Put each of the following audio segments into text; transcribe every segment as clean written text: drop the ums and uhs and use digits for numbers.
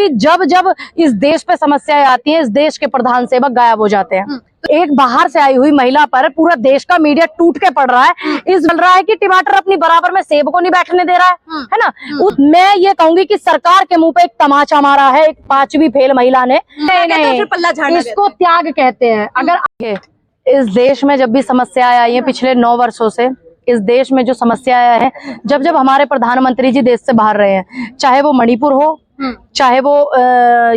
क्योंकि जब जब इस देश पे समस्याएं आती हैं, इस देश के प्रधान सेवक गायब हो जाते हैं। एक बाहर से आई हुई महिला पर पूरा देश का मीडिया टूट के पड़ रहा है। इस चल रहा है कि टमाटर अपनी बराबर में सेब को नहीं बैठने दे रहा है ना। मैं ये कहूंगी कि सरकार के मुंह पे एक तमाचा मारा है एक 5वीं फेल महिला ने। नहीं, इसको त्याग कहते हैं। अगर इस देश में जब भी समस्याएं आई हैं पिछले 9 वर्षों से, इस देश में जो समस्याएं हैं, जब जब हमारे प्रधानमंत्री जी देश से बाहर रहे हैं, चाहे वो मणिपुर हो, चाहे वो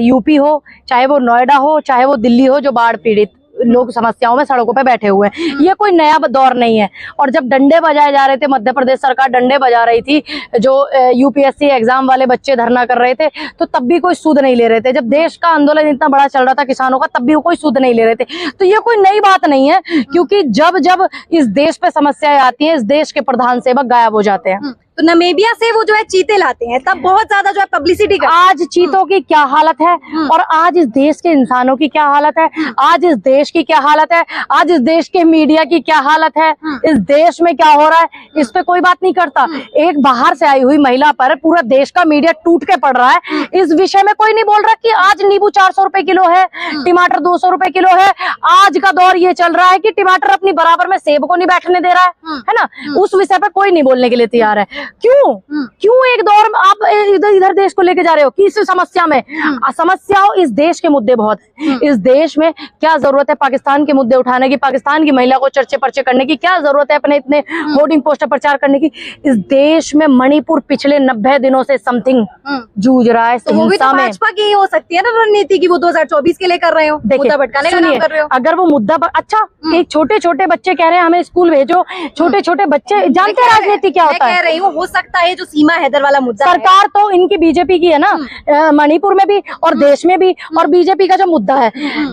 यूपी हो, चाहे वो नोएडा हो, चाहे वो दिल्ली हो, जो बाढ़ पीड़ित लोग समस्याओं में सड़कों पे बैठे हुए हैं, ये कोई नया दौर नहीं है। और जब डंडे बजाए जा रहे थे, मध्य प्रदेश सरकार डंडे बजा रही थी, जो यूपीएससी एग्जाम वाले बच्चे धरना कर रहे थे, तो तब भी कोई सूद नहीं ले रहे थे। जब देश का आंदोलन इतना बड़ा चल रहा था किसानों का, तब भी वो कोई सूद नहीं ले रहे थे। तो ये कोई नई बात नहीं है, क्योंकि जब जब इस देश पे समस्याएं आती हैं, इस देश के प्रधान सेवक गायब हो जाते हैं। तो नामीबिया से वो जो है चीते लाते हैं, तब बहुत ज्यादा जो है पब्लिसिटी करते हैं। आज चीतों की क्या हालत है और आज इस देश के इंसानों की क्या हालत है, आज इस देश की क्या हालत है, आज इस देश के मीडिया की क्या हालत है, इस देश में क्या हो रहा है, इस पे कोई बात नहीं करता। एक बाहर से आई हुई महिला पर पूरा देश का मीडिया टूट के पड़ रहा है। इस विषय में कोई नहीं बोल रहा कि आज नींबू 400 रुपए किलो है, टमाटर 200 रुपए किलो है। आज का दौर ये चल रहा है कि टमाटर अपनी बराबर में सेब को नहीं बैठने दे रहा है ना। उस विषय पर कोई नहीं बोलने के लिए तैयार है। क्यों एक दौर में आप इधर देश को लेके जा रहे हो कि इस समस्या में समस्याओं, इस देश के मुद्दे बहुत है। इस देश में क्या जरूरत है पाकिस्तान के मुद्दे उठाने की, पाकिस्तान की महिला को चर्चे पर्चे करने की, क्या जरूरत है अपने इतने होर्डिंग पोस्टर प्रचार करने की। इस देश में मणिपुर पिछले 90 दिनों से समथिंग जूझ रहा है। तो वो भी तो भाजपा की हो सकती है ना रणनीति की, वो 2024 के लिए कर रहे हो, मुद्दा भटकाने का काम कर रहे हो। अगर वो मुद्दा अच्छा, एक छोटे छोटे बच्चे कह रहे हैं हमें स्कूल भेजो, छोटे छोटे बच्चे जानते हैं राजनीति क्या होता है। कह रही हूँ हो सकता है जो सीमा हैदर वाला मुद्दा सरकार तो इनकी बीजेपी की है ना, मणिपुर में भी और देश में भी, और बीजेपी का जो मुद्दा है,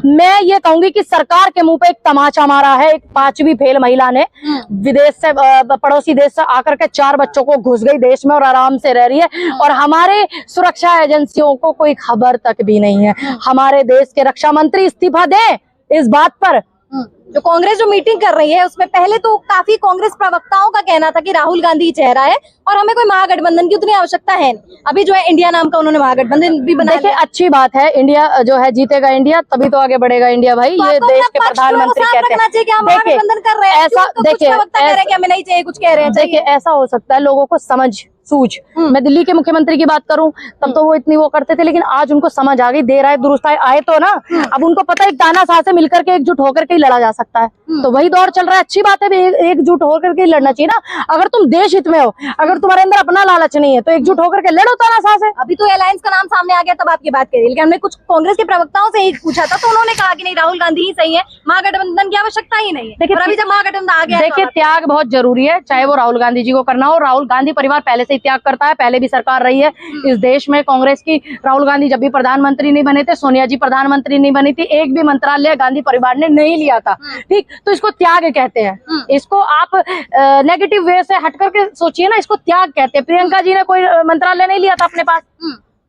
मैं ये कहूंगी कि सरकार के मुंह पे एक तमाचा मारा है एक 5वीं फेल महिला ने। विदेश से, पड़ोसी देश से आकर के 4 बच्चों को घुस गई देश में और आराम से रह रही है, और हमारे सुरक्षा एजेंसियों को कोई खबर तक भी नहीं है। हमारे देश के रक्षा मंत्री इस्तीफा दें इस बात पर। जो कांग्रेस जो मीटिंग कर रही है उसमें पहले तो काफी कांग्रेस प्रवक्ताओं का कहना था कि राहुल गांधी चेहरा है और हमें कोई महागठबंधन की उतनी आवश्यकता है। अभी जो है इंडिया नाम का उन्होंने महागठबंधन भी बनाया। देखिए अच्छी बात है, इंडिया जो है जीतेगा इंडिया, तभी तो आगे बढ़ेगा इंडिया भाई। तो ये देश के प्रधानमंत्री कहते हैं ऐसा, देखिए कुछ कह रहे हैं। देखिए ऐसा हो सकता है लोगों को समझ सूझ। मैं दिल्ली के मुख्यमंत्री की बात करूं तब तो वो इतनी वो करते थे, लेकिन आज उनको समझ आ गई, देर आए दुरुस्त आए तो ना। अब उनको पता है तानाशाह से मिलकर के एकजुट होकर के ही लड़ा जा सकता है, तो वही दौर चल रहा है। अच्छी बात है, एकजुट होकर के ही लड़ना चाहिए ना। अगर तुम देश हित में हो, अगर तुम्हारे अंदर अपना लालच नहीं है, तो एकजुट होकर के लड़ो तानाशाह से। अभी तो अलायंस का नाम सामने आ गया तब आपकी बात करी, लेकिन हमने कुछ कांग्रेस के प्रवक्ताओं से ही पूछा था तो उन्होंने कहा कि नहीं राहुल गांधी ही सही है, महागठबंधन की आवश्यकता ही नहीं है। देखिए अभी जब महागठबंधन आ गया, देखिए त्याग बहुत जरूरी है, चाहे वो राहुल गांधी जी को करना हो। राहुल गांधी परिवार पहले से ही त्याग करता है, पहले भी सरकार रही है इस देश में कांग्रेस की। राहुल गांधी जब भी प्रधानमंत्री नहीं बने थे, सोनिया जी प्रधानमंत्री नहीं बनी थी, एक भी मंत्रालय गांधी परिवार ने नहीं लिया था। ठीक, तो इसको त्याग कहते हैं। इसको आप नेगेटिव वे से हट करके सोचिए ना, इसको त्याग कहते हैं। प्रियंका जी ने कोई मंत्रालय नहीं लिया था अपने पास,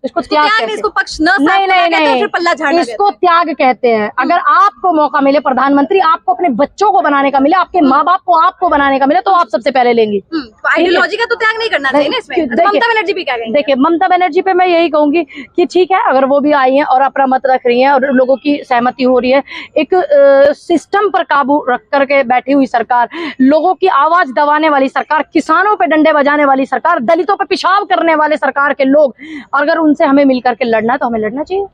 इसको त्याग कहते हैं। इसको पक्ष न नहीं, पल्ला झाड़ना इसको त्याग कहते हैं। अगर आपको मौका मिले प्रधानमंत्री, आपको अपने बच्चों को बनाने का मिले, आपके माँ बाप को आपको बनाने का मिले, तो आप सबसे पहले लेंगी। आइडियोलॉजी का तो त्याग नहीं करना चाहिए ना इसमें। ममता बनर्जी भी क्या कहेंगे? देखिए ममता बनर्जी पे मैं यही कहूंगी कि ठीक है, अगर वो भी आई हैं और अपना मत रख रही हैं और लोगों की सहमति हो रही है, एक सिस्टम पर काबू रख करके बैठी हुई सरकार, लोगों की आवाज दबाने वाली सरकार, किसानों पे डंडे बजाने वाली सरकार, दलितों पे पेशाब करने वाले सरकार के लोग, अगर उनसे हमें मिलकर के लड़ना है तो हमें लड़ना चाहिए।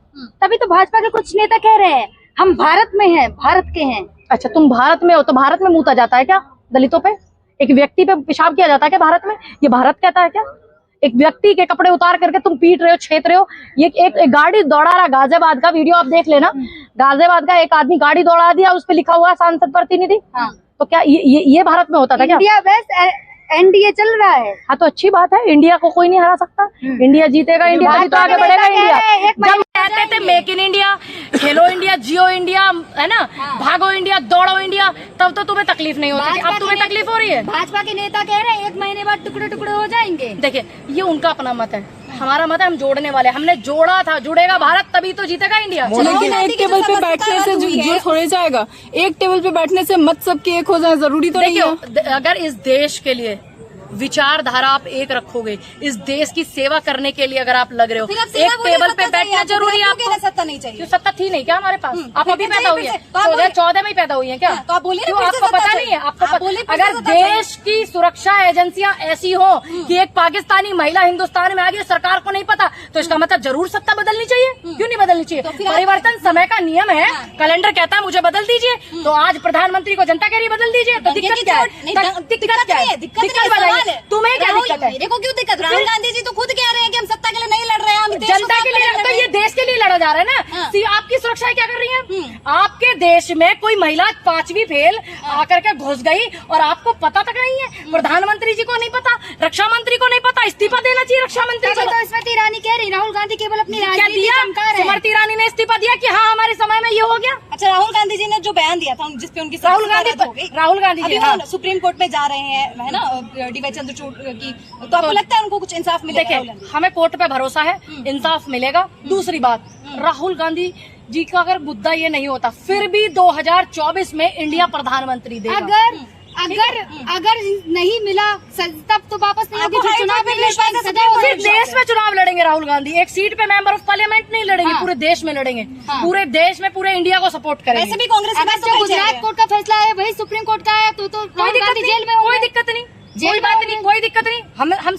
तभी तो भाजपा के कुछ नेता कह रहे हैं हम भारत में हैं, भारत के हैं। अच्छा, तुम भारत में हो तो भारत में मूता जाता है क्या दलितों पे? एक व्यक्ति पे पेशाब किया जाता है क्या भारत में? ये भारत कहता है क्या? एक व्यक्ति के कपड़े उतार करके तुम पीट रहे हो, छेद रहे हो। ये एक गाड़ी दौड़ा रहा, गाजियाबाद का वीडियो आप देख लेना। गाजियाबाद का एक आदमी गाड़ी दौड़ा दिया, उस पे लिखा हुआ है सांसद प्रतिनिधि। तो क्या ये भारत में होता था क्या? इंडिया बेस्ट एनडीए चल रहा है। हाँ तो अच्छी बात है, इंडिया को कोई नहीं हरा सकता। इंडिया जीतेगा, इंडिया तभी तो आगे बढ़ेगा। इंडिया जब कहते थे make in India, Khelo India, Jio India, है ना, भागो इंडिया, दौड़ो इंडिया, तब तो तुम्हें तकलीफ नहीं होती थी। अब तुम्हें तकलीफ हो रही है। भाजपा के नेता कह रहे हैं 1 महीने बाद टुकड़े टुकड़े हो जाएंगे। देखिए ये उनका अपना मत है, हमारा मत है, हम जोड़ने वाले। हमने जोड़ा था, जुड़ेगा भारत तभी तो जीतेगा इंडिया। लेकिन एक टेबल पे बैठने से जो थोड़े जाएगा, एक टेबल पे बैठने से मत सबके एक हो जाए जरूरी तो नहीं है। अगर इस देश के लिए विचारधारा आप एक रखोगे, इस देश की सेवा करने के लिए अगर आप लग रहे हो, एक टेबल पे बैठना जरूरी है आपको। सत्ता नहीं चाहिए, क्यों सत्ता थी नहीं क्या हमारे पास? आप अभी पैदा हुई है, 2014 में ही पैदा हुई है क्या? तो आप बोलिए क्यों आपको पता नहीं है? आपको अगर देश की सुरक्षा एजेंसियां ऐसी हो कि एक पाकिस्तानी महिला हिंदुस्तान में आ गई, सरकार को नहीं पता, तो इसका मतलब जरूर सत्ता बदलनी चाहिए। क्यों नहीं बदलनी चाहिए? परिवर्तन समय का नियम है, कैलेंडर कहता है मुझे बदल दीजिए, तो आज प्रधानमंत्री को जनता कह रही है बदल दीजिए, तो दिक्कत क्या है? दिक्कत क्या है? दिक्कत बताइए, तुम्हें क्या दिक्कत है? मेरे को क्यों दिक्कत? राहुल गांधी जी तो खुद कह रहे हैं कि हम सत्ता के लिए नहीं लड़ रहे हैं, हम जनता के लिए, तो ये देश के लिए लड़ा जा रहा है ना। आपकी सुरक्षा क्या कर रही है? आपके देश में कोई महिला 5वीं फेल आकर के घुस गई और आपको पता तक नहीं है। प्रधानमंत्री जी को नहीं पता, रक्षा मंत्री को नहीं पता, इस्तीफा देना चाहिए रक्षा मंत्री को। तो स्मृति ईरानी कह रही राहुल गांधी केवल अपनी क्या राजनीति दिया? चमका रहे हैं। स्मृति ईरानी ने इस्तीफा दिया कि हाँ हमारे समय में ये हो गया। अच्छा, राहुल गांधी जी ने जो बयान दिया था जिसपे उनकी राहुल गांधी जी, हाँ। सुप्रीम कोर्ट में जा रहे हैं, है ना, डी.वाई. चंद्रचूड़ की, तो आपको लगता है उनको कुछ इंसाफ मिलेगा? देखिए, हमें कोर्ट पे भरोसा है, इंसाफ मिलेगा। दूसरी बात, राहुल गांधी जी का अगर मुद्दा ये नहीं होता, फिर भी 2024 में इंडिया प्रधानमंत्री देगा। अगर नहीं मिला तब तो वापस नहीं होगी, चुनाव में फिर देश में चुनाव लड़ेंगे राहुल गांधी। एक सीट पे मेंबर ऑफ पार्लियामेंट नहीं लड़ेंगे, पूरे देश में लड़ेंगे। पूरे देश में पूरे इंडिया को सपोर्ट करेंगे। ऐसे भी कांग्रेस जो गुजरात कोर्ट का फैसला है वही सुप्रीम कोर्ट का है, तो कोई दिक्कत नहीं, कोई दिक्कत नहीं, कोई बात नहीं, कोई दिक्कत नहीं। हम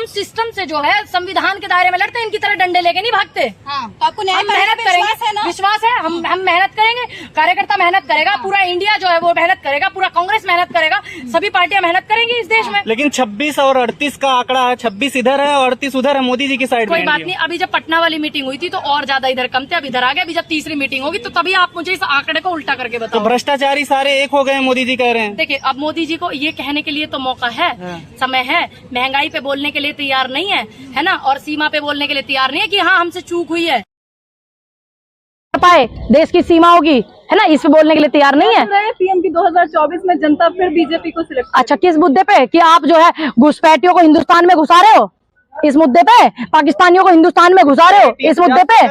सिस्टम से जो है संविधान के दायरे में लड़ते हैं, इनकी तरह डंडे लेके नहीं भागते। तो आपको न्याय मेहनत करेंगे, विश्वास है, हम मेहनत करेंगे, कार्यकर्ता मेहनत करेगा, पूरा इंडिया जो है वो मेहनत करेगा, पूरा कांग्रेस मेहनत करेगा, सभी पार्टियां मेहनत करेंगी इस देश में। लेकिन 26 और 38 का आंकड़ा है, 26 इधर है और 38 उधर है, मोदी जी की साइड में। कोई बात नहीं, अभी जब पटना वाली मीटिंग हुई थी तो और ज्यादा इधर कम थे, अब इधर आ गए। अभी जब तीसरी मीटिंग होगी तो तभी आप मुझे इस आंकड़े को उल्टा करके तो बताओ। भ्रष्टाचारी सारे एक हो गए, मोदी जी कह रहे हैं। देखिए, अब मोदी जी को ये कहने के लिए तो मौका है, समय है। महंगाई पे बोलने के लिए तैयार नहीं है ना, और सीमा पे बोलने के लिए तैयार नहीं है कि हाँ हमसे चूक हुई है। पाए देश की सीमा होगी, है ना, इस पे बोलने के लिए तैयार नहीं है। पीएम की 2024 में जनता फिर बीजेपी को सिलेक्ट। अच्छा, किस मुद्दे पे? कि आप जो है घुसपैठियों को हिंदुस्तान में घुसा रहे हो, इस मुद्दे पे? पाकिस्तानियों को हिंदुस्तान में घुसा रहे हो, इस मुद्दे पे?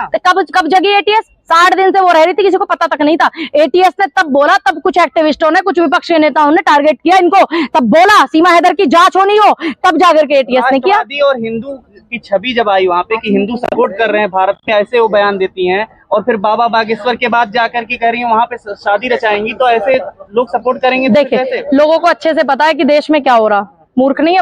तो कब जगी एटीएस? 60 दिन से वो रह रही थी, किसी को पता तक नहीं था। एटीएस ने तब बोला, तब कुछ एक्टिविस्टों ने, कुछ विपक्षी नेताओं ने टारगेट किया इनको, तब बोला सीमा हैदर की जांच होनी हो, तब जाकर के एटीएस ने किया। और हिंदू की छवि जब आई वहाँ पे कि हिंदू सपोर्ट कर रहे हैं भारत में, ऐसे वो बयान देती हैं, और फिर बाबा बागेश्वर के बाद जाकर के कह रही है वहाँ पे शादी रचाएंगी, तो ऐसे लोग सपोर्ट करेंगे? देखिए, लोगों को अच्छे से पता है कि देश में क्या हो रहा, मूर्ख नहीं है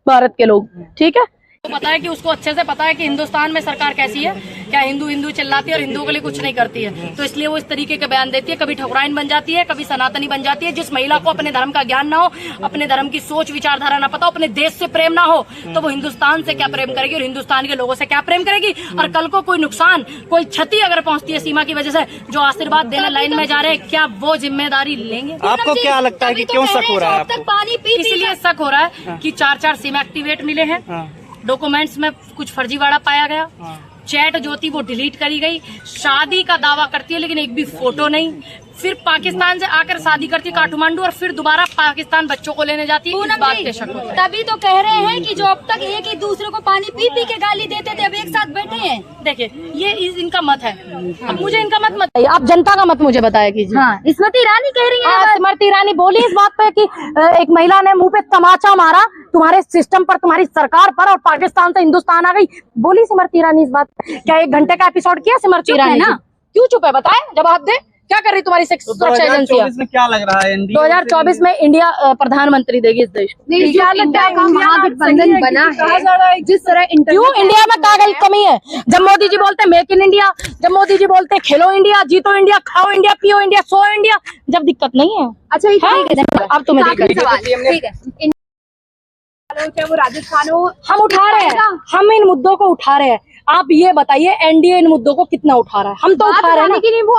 भारत के लोग, ठीक है। तो पता है कि उसको अच्छे से पता है कि हिंदुस्तान में सरकार कैसी है, क्या हिंदू हिंदू चिल्लाती है और हिंदुओं के लिए कुछ नहीं करती है, तो इसलिए वो इस तरीके के बयान देती है। कभी ठकुराइन बन जाती है, कभी सनातनी बन जाती है। जिस महिला को अपने धर्म का ज्ञान ना हो, अपने धर्म की सोच विचारधारा ना पता हो, अपने देश से प्रेम ना हो, तो वो हिंदुस्तान से क्या प्रेम करेगी और हिंदुस्तान के लोगों से क्या प्रेम करेगी? और कल को कोई नुकसान, कोई क्षति अगर पहुंचती है सीमा की वजह से, जो आशीर्वाद देने लाइन में जा रहे हैं, क्या वो जिम्मेदारी लेंगे? आपको क्या लगता है कि क्यों शक हो रहा है आपको? पानी पी इसलिए शक हो रहा है कि 4 सीमा एक्टिवेट मिले हैं, डॉक्यूमेंट्स में कुछ फर्जीवाड़ा पाया गया, चैट जो थी वो डिलीट करी गई, शादी का दावा करती है लेकिन एक भी फोटो नहीं, फिर पाकिस्तान से आकर शादी करती है काठमांडू, और फिर दोबारा पाकिस्तान बच्चों को लेने जाती है। इस बात के शक होता है। तभी तो कह रहे हैं कि जो अब तक एक ही दूसरे को पानी पी पी के गाली देते थे, अब एक साथ बैठे हैं। देखिए, ये इनका मत है, अब मुझे इनका मत आप जनता का मत मुझे बताया कीजिए। हाँ, स्मृति ईरानी कह रही है, स्मृति ईरानी बोली इस बात पे कि एक महिला ने मुंह पे तमाचा मारा तुम्हारे सिस्टम पर, तुम्हारी सरकार पर, और पाकिस्तान से हिंदुस्तान आ गई। बोली स्मृति ईरानी इस बात। क्या 1 घंटे का एपिसोड किया स्मृति ईरानी? क्यों चुप है? बताए, जवाब दे। क्या कर रही तुम्हारी सुरक्षा एजेंसियां? 2024 में क्या लग रहा है? 2024 में इंडिया प्रधानमंत्री देगी इस देश को। महागठबंधन बना है, जिस तरह क्यों इंडिया में क्या कमी है? जब मोदी जी बोलते मेक इन इंडिया, जब मोदी जी बोलते खेलो इंडिया, जीतो इंडिया, खाओ इंडिया, पियो इंडिया, सो इंडिया, जब दिक्कत नहीं है। अच्छा, ठीक है, अब तुम्हें दिक्कत, ठीक है, चाहे वो राजस्थान हो, हम उठा रहे हैं, हम इन मुद्दों को उठा रहे हैं। आप ये बताइए एनडीए इन मुद्दों को कितना उठा रहा है? हम तो उठा रहे हैं ना,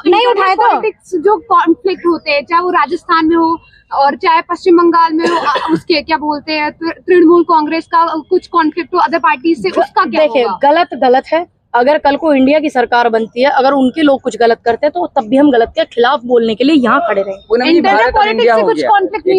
नहीं उठाए तो। जो कॉन्फ्लिक्ट होते हैं, चाहे वो राजस्थान में हो और चाहे पश्चिम बंगाल में हो, उसके क्या बोलते हैं, तृणमूल कांग्रेस का कुछ कॉन्फ्लिक्ट हो अदर पार्टी से, उसका क्या देखिए, होगा? गलत है। अगर कल को इंडिया की सरकार बनती है, अगर उनके लोग कुछ गलत करते हैं तो तब भी हम गलत के खिलाफ बोलने के लिए यहाँ खड़े रहेंगे। इंटरनल पॉलिटिक्स से कुछ कॉन्फ्लिक्ट नहीं